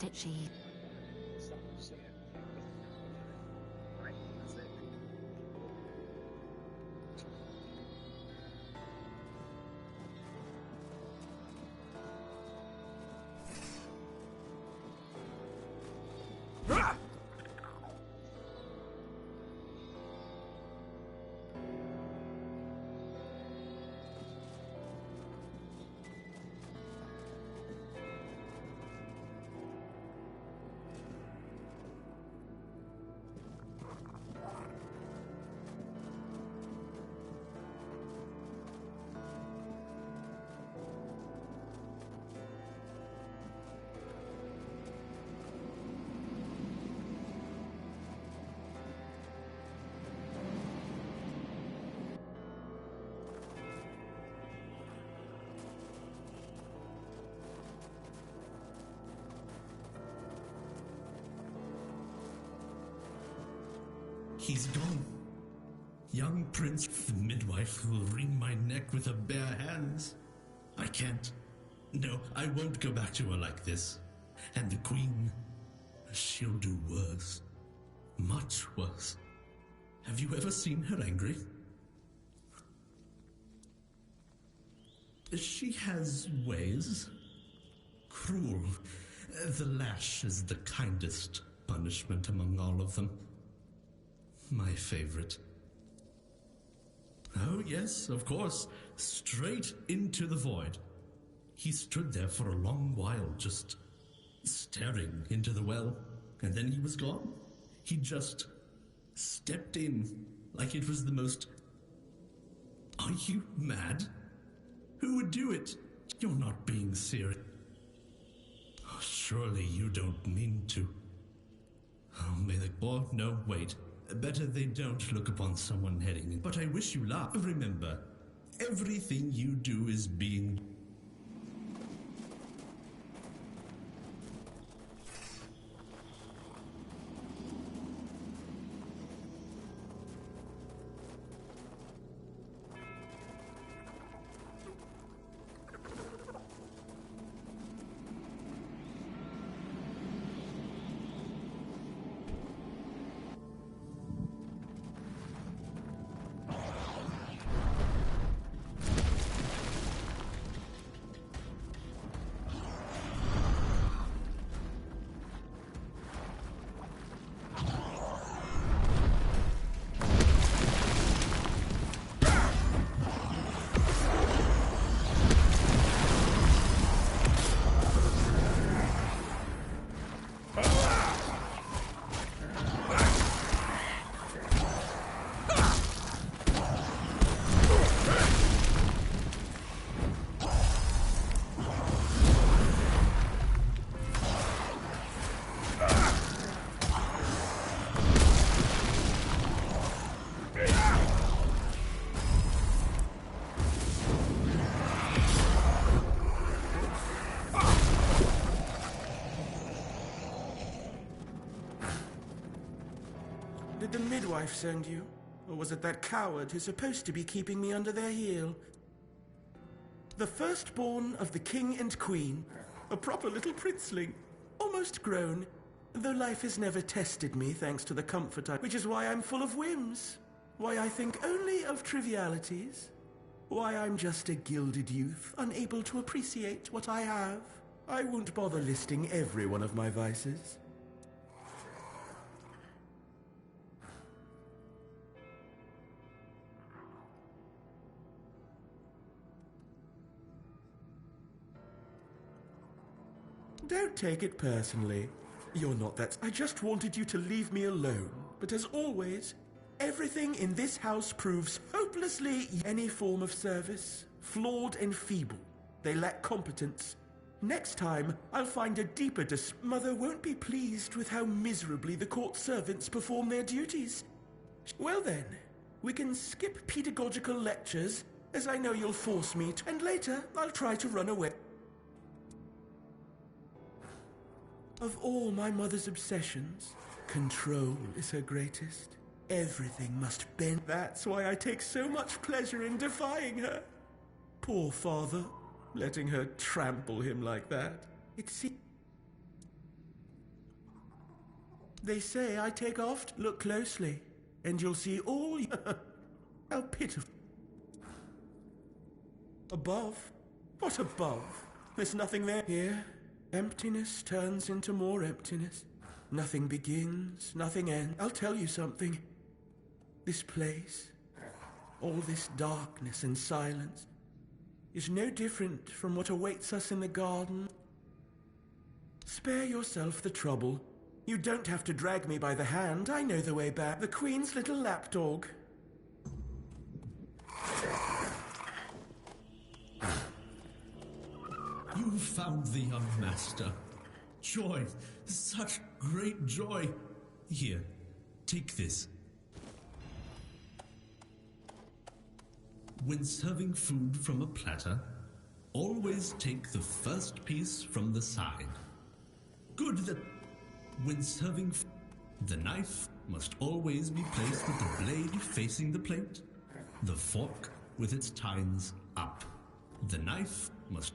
did she? He's gone. Young prince, the midwife who will wring my neck with her bare hands. I can't. No, I won't go back to her like this. And the queen, she'll do worse. Much worse. Have you ever seen her angry? She has ways. Cruel. The lash is the kindest punishment among all of them. My favorite. Oh, yes, of course. Straight into the void. He stood there for a long while, just staring into the well, and then he was gone. He just stepped in like it was the most... Are you mad? Who would do it? You're not being serious. Oh, surely you don't mean to. Oh, may the... Oh, no, wait. Better they don't look upon someone heading in. But I wish you luck. Remember, everything you do is being... Did the midwife send you? Or was it that coward who's supposed to be keeping me under their heel? The firstborn of the king and queen. A proper little princeling. Almost grown. Though life has never tested me thanks to the comfort which is why I'm full of whims. Why I think only of trivialities. Why I'm just a gilded youth, unable to appreciate what I have. I won't bother listing every one of my vices. Don't take it personally. You're not that... I just wanted you to leave me alone. But as always, everything in this house proves hopelessly any form of service. Flawed and feeble. They lack competence. Next time, I'll find a deeper Mother won't be pleased with how miserably the court servants perform their duties. Well then, we can skip pedagogical lectures, as I know you'll force me to, and later I'll try to run away. Of all my mother's obsessions, control is her greatest. Everything must bend. That's why I take so much pleasure in defying her. Poor father, letting her trample him like that. It seems... They say I take off. Look closely, and you'll see all. How pitiful. Above? What above? There's nothing there. Here, emptiness turns into more emptiness. Nothing begins, nothing ends. I'll tell you something. This place, all this darkness and silence, is no different from what awaits us in the garden. Spare yourself the trouble. You don't have to drag me by the hand. I know the way back. The Queen's little lapdog. You found the young master. Joy, such great joy. Here, take this. When serving food from a platter, always take the first piece from the side. Good that when serving the knife must always be placed with the blade facing the plate, the fork with its tines up. The knife must...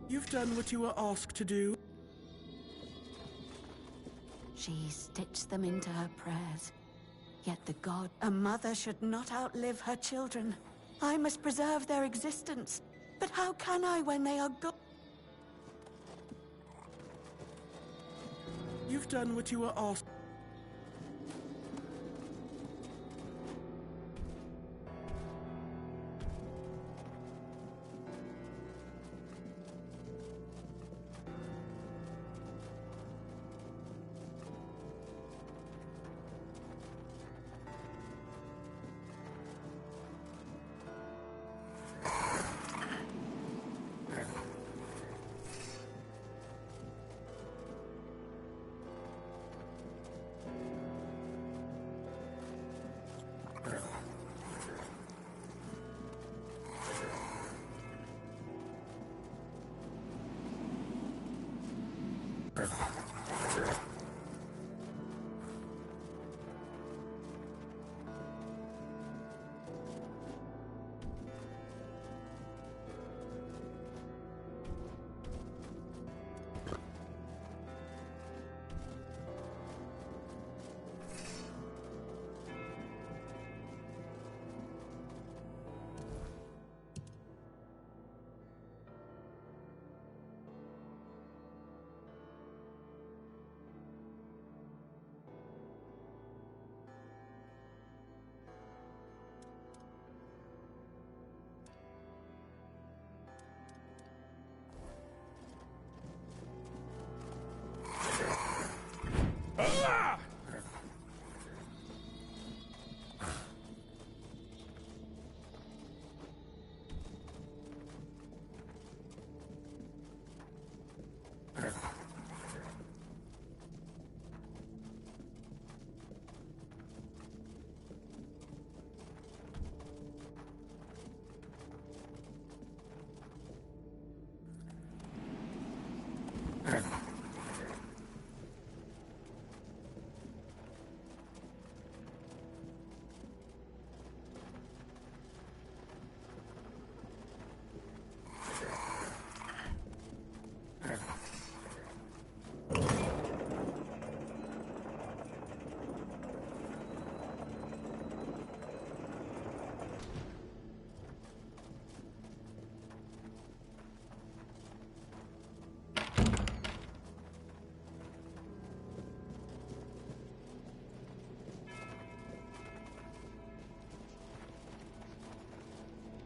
You've done what you were asked to do. She stitched them into her prayers. Yet the god, a mother should not outlive her children. I must preserve their existence. But how can I when they are gone? You've done what you were asked.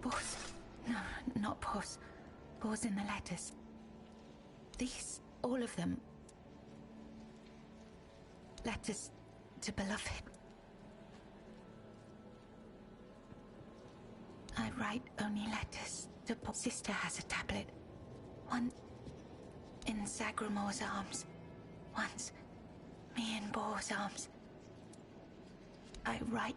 Pause. No, not pause. Pause in the letters. These, all of them. Letters to beloved. I write only letters to Sister has a tablet. One in Sagramor's arms. Once, me in Bor's arms. I write.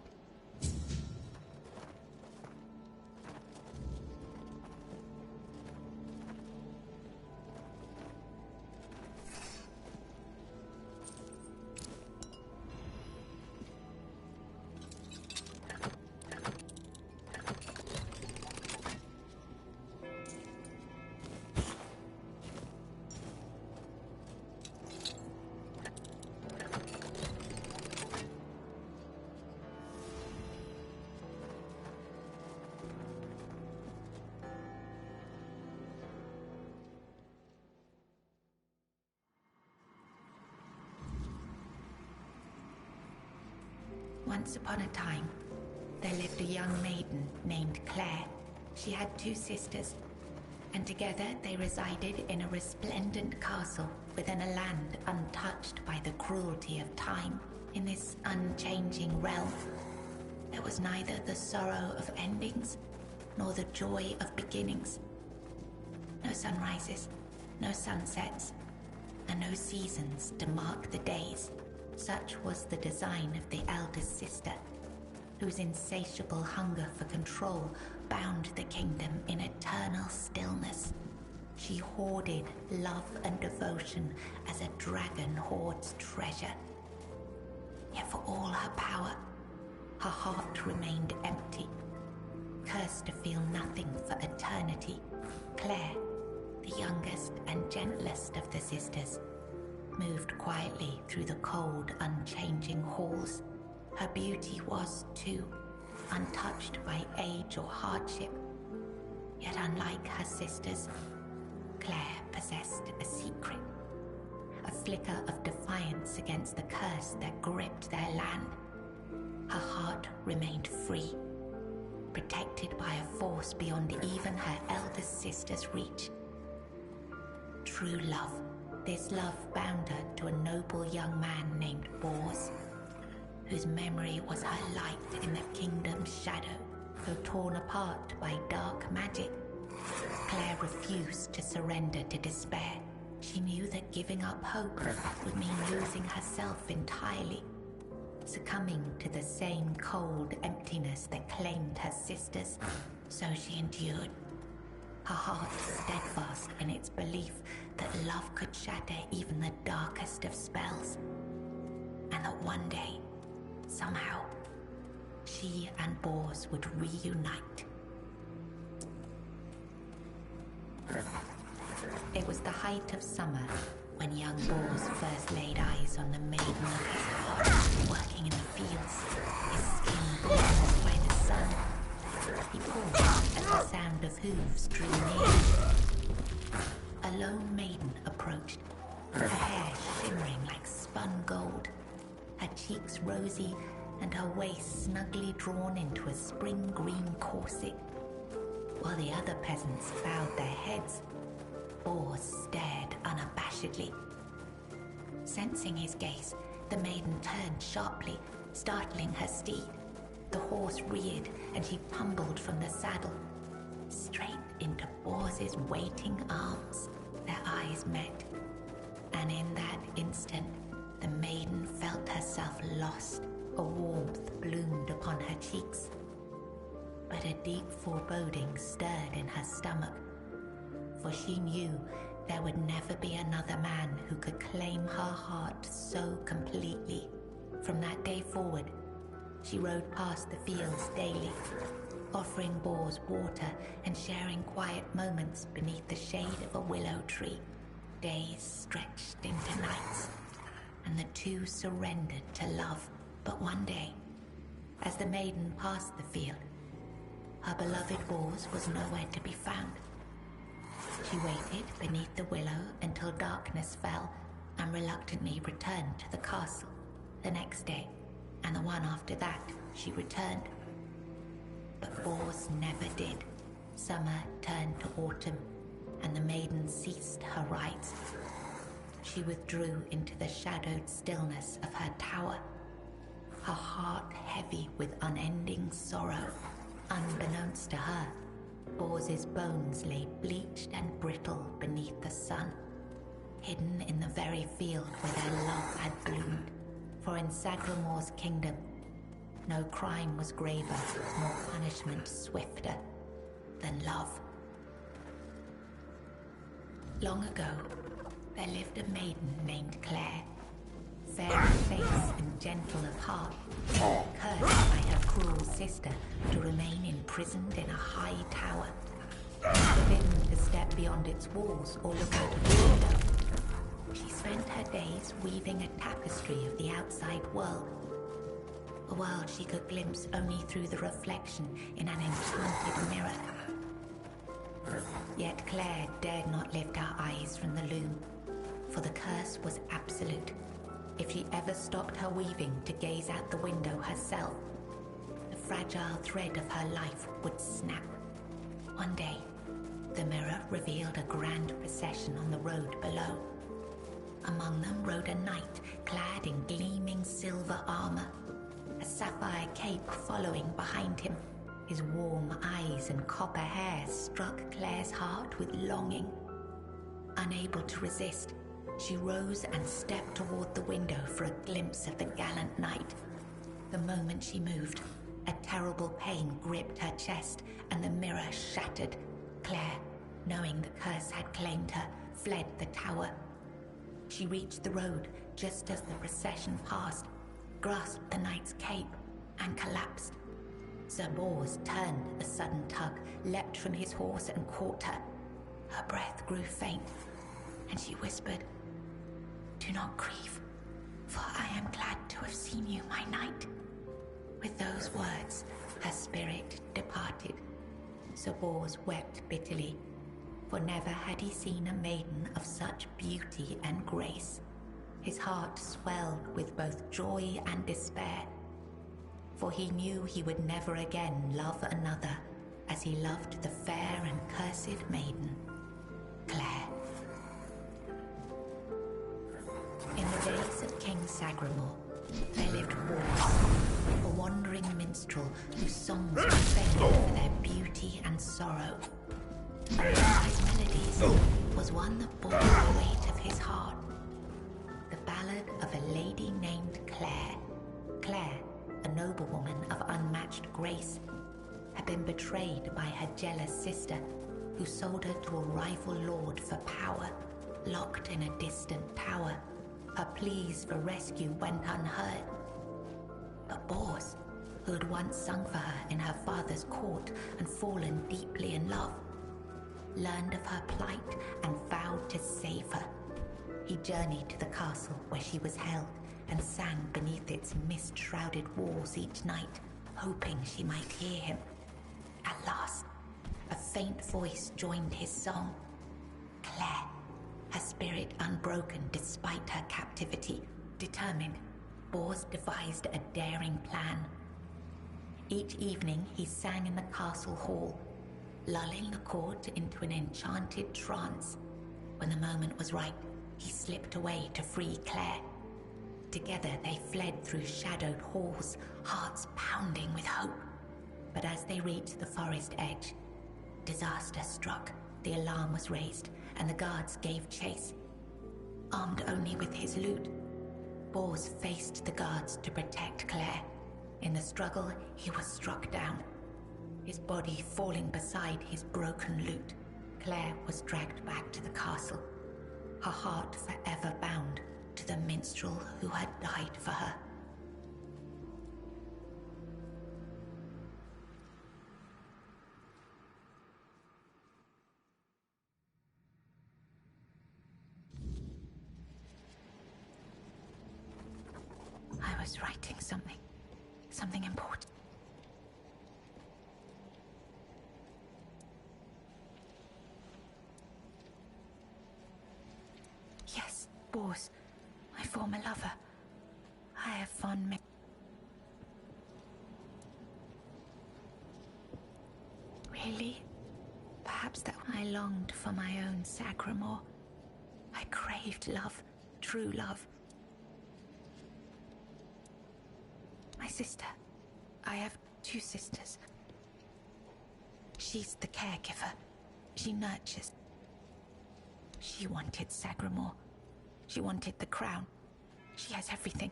Once upon a time, there lived a young maiden named Claire. She had 2 sisters, and together they resided in a resplendent castle within a land untouched by the cruelty of time. In this unchanging realm, there was neither the sorrow of endings nor the joy of beginnings. No sunrises, no sunsets, and no seasons to mark the days. Such was the design of the eldest sister, whose insatiable hunger for control bound the kingdom in eternal stillness. She hoarded love and devotion as a dragon hoards treasure. Yet for all her power, her heart remained empty, cursed to feel nothing for eternity. Claire, the youngest and gentlest of the sisters, moved quietly through the cold, unchanging halls. Her beauty was, too, untouched by age or hardship. Yet unlike her sisters, Claire possessed a secret, a flicker of defiance against the curse that gripped their land. Her heart remained free, protected by a force beyond even her eldest sister's reach. True love. This love bound her to a noble young man named Bors, whose memory was her light in the kingdom's shadow. Though torn apart by dark magic, Claire refused to surrender to despair. She knew that giving up hope would mean losing herself entirely, succumbing to the same cold emptiness that claimed her sisters. So she endured, her heart steadfast in its belief that love could shatter even the darkest of spells, and that one day, somehow, she and Bors would reunite. It was the height of summer when young Bors first laid eyes on the maiden of his heart, working in the fields, his skin burned by the sun. He paused as the sound of hooves drew near. A lone maiden approached, her hair shimmering like spun gold, her cheeks rosy and her waist snugly drawn into a spring green corset. While the other peasants bowed their heads, Bors stared unabashedly. Sensing his gaze, the maiden turned sharply, startling her steed. The horse reared and she tumbled from the saddle, straight into Bors's waiting arms. Their eyes met, and in that instant, the maiden felt herself lost. A warmth bloomed upon her cheeks, but a deep foreboding stirred in her stomach, for she knew there would never be another man who could claim her heart so completely. From that day forward, she rode past the fields daily, offering Bors water and sharing quiet moments beneath the shade of a willow tree. Days stretched into nights, and the two surrendered to love. But one day, as the maiden passed the field, her beloved Bors was nowhere to be found. She waited beneath the willow until darkness fell and reluctantly returned to the castle. The next day, and the one after that, she returned. But Bors never did. Summer turned to autumn, and the maiden ceased her rites. She withdrew into the shadowed stillness of her tower, her heart heavy with unending sorrow. Unbeknownst to her, Bors's bones lay bleached and brittle beneath the sun, hidden in the very field where their love had bloomed. For in Sagramore's kingdom, no crime was graver, nor punishment swifter than love. Long ago, there lived a maiden named Claire, fair of face and gentle of heart, cursed by her cruel sister to remain imprisoned in a high tower, forbidden to step beyond its walls or look out of the window. She spent her days weaving a tapestry of the outside world, a world she could glimpse only through the reflection in an enchanted mirror. Yet Claire dared not lift her eyes from the loom, for the curse was absolute. If she ever stopped her weaving to gaze out the window herself, the fragile thread of her life would snap. One day, the mirror revealed a grand procession on the road below. Among them rode a knight clad in gleaming silver armor, a sapphire cape following behind him. His warm eyes and copper hair struck Claire's heart with longing. Unable to resist, she rose and stepped toward the window for a glimpse of the gallant knight. The moment she moved, a terrible pain gripped her chest and the mirror shattered. Claire, knowing the curse had claimed her, fled the tower. She reached the road just as the procession passed, grasped the knight's cape, and collapsed. Sir Bors turned a sudden tug, leapt from his horse and caught her. Her breath grew faint, and she whispered, "Do not grieve, for I am glad to have seen you, my knight." With those words, her spirit departed. Sir Bors wept bitterly, for never had he seen a maiden of such beauty and grace. His heart swelled with both joy and despair, for he knew he would never again love another as he loved the fair and cursed maiden, Claire. In the days of King Sagramore, there lived Bors, a wandering minstrel whose songs were famed for their beauty and sorrow. Among his melodies was one that bore the weight of his heart, the ballad of a lady named Claire. Claire, a noblewoman of unmatched grace, had been betrayed by her jealous sister, who sold her to a rival lord for power. Locked in a distant tower, her pleas for rescue went unheard. But Bors, who had once sung for her in her father's court and fallen deeply in love, learned of her plight and vowed to save her. He journeyed to the castle where she was held and sang beneath its mist-shrouded walls each night, hoping she might hear him. At last, a faint voice joined his song. Claire, her spirit unbroken despite her captivity, determined, Bors devised a daring plan. Each evening he sang in the castle hall, lulling the court into an enchanted trance. When the moment was right, he slipped away to free Claire. Together they fled through shadowed halls, hearts pounding with hope. But as they reached the forest edge, disaster struck. The alarm was raised, and the guards gave chase. Armed only with his lute, Bors faced the guards to protect Claire. In the struggle, he was struck down, his body falling beside his broken lute. Claire was dragged back to the castle, her heart forever bound to the minstrel who had died for her. I was writing something important. Yes, Bors, my former lover. I have fond Really? Perhaps that I longed for my own Sagramore. I craved love, true love. My sister. I have 2 sisters. She's the caregiver. She nurtures. She wanted Sagramore, She wanted the crown. She has everything.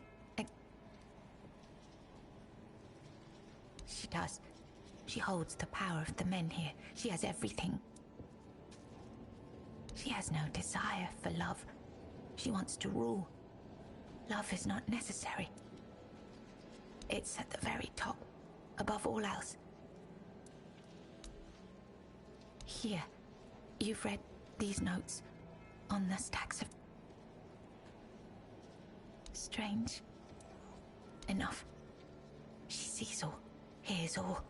She does. She holds the power of the men here. She has everything. She has no desire for love. She wants to rule. Love is not necessary. It's at the very top, above all else. Here, you've read these notes on the stacks of... Strange. Enough. She sees all, hears all.